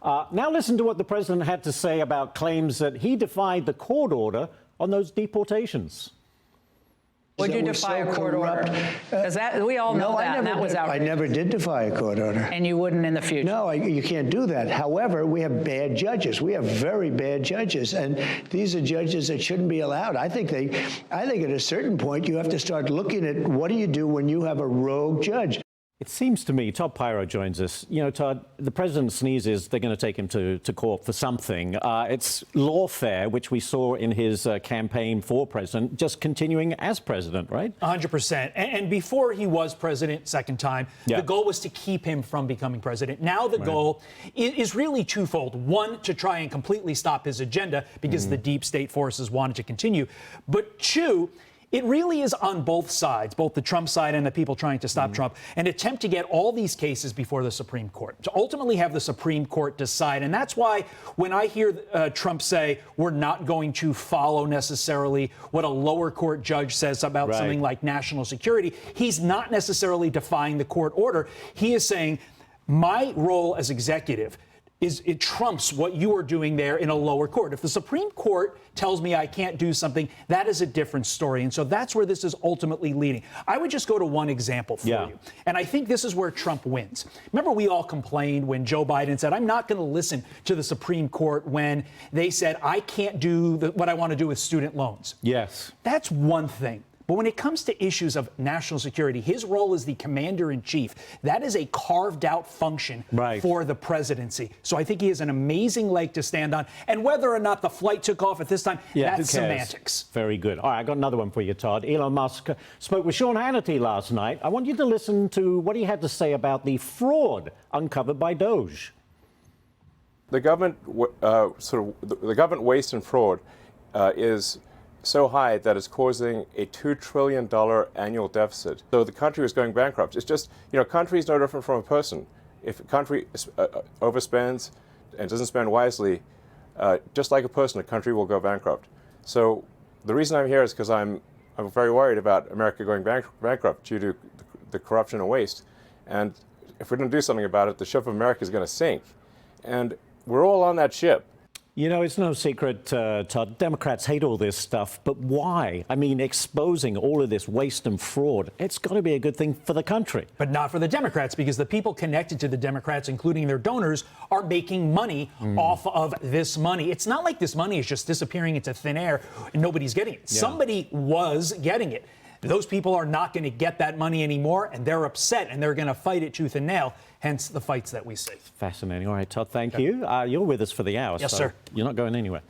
Now listen to what the president had to say about claims that he defied the court order on those deportations. Would you defy a court order? Because we all know that, and that was outrageous. I never did defy a court order. And you wouldn't in the future? No, you can't do that. However, we have bad judges. We have very bad judges, and these are judges that shouldn't be allowed. I think at a certain point you have to start looking at what do you do when you have a rogue judge. It seems to me, Todd Piro joins us. You know, Todd, the president sneezes, they're going to take him to court for something. It's lawfare, which we saw in his campaign for president, just continuing as president, right? 100%. And before he was president, second time, the goal was to keep him from becoming president. Now the goal is really twofold. One, to try and completely stop his agenda because the deep state forces wanted to continue. But two, it really is on both sides, both the Trump side and the people trying to stop Trump, an attempt to get all these cases before the Supreme Court, to ultimately have the Supreme Court decide. And that's why when I hear Trump say we're not going to follow necessarily what a lower court judge says about something like national security, he's not necessarily defying the court order. He is saying my role as executive it trumps what you are doing there in a lower court. If the Supreme Court tells me I can't do something, that is a different story. And so that's where this is ultimately leading. I would just go to one example for you. And I think this is where Trump wins. Remember, we all complained when Joe Biden said, I'm not going to listen to the Supreme Court when they said I can't do what I want to do with student loans. Yes. That's one thing. But when it comes to issues of national security, his role as the commander-in-chief, that is a carved-out function for the presidency. So I think he has an amazing leg to stand on. And whether or not the flight took off at this time, that's semantics. Very good. All right, I got another one for you, Todd. Elon Musk spoke with Sean Hannity last night. I want you to listen to what he had to say about the fraud uncovered by DOGE. The government, the government waste and fraud is so high that it's causing a $2 trillion annual deficit. So the country is going bankrupt. It's just, country is no different from a person. If a country overspends and doesn't spend wisely, just like a person, a country will go bankrupt. So the reason I'm here is because I'm very worried about America going bankrupt due to the corruption and waste. And if we don't do something about it, the ship of America is going to sink. And we're all on that ship. You know, it's no secret, Todd, Democrats hate all this stuff, but why? I mean, exposing all of this waste and fraud, it's got to be a good thing for the country. But not for the Democrats, because the people connected to the Democrats, including their donors, are making money off of this money. It's not like this money is just disappearing into thin air and nobody's getting it. Somebody was getting it. Those people are not going to get that money anymore, and they're upset, and they're going to fight it tooth and nail, hence the fights that we see. Fascinating. All right, Todd, thank you. You're with us for the hour. Yes, so sir. You're not going anywhere.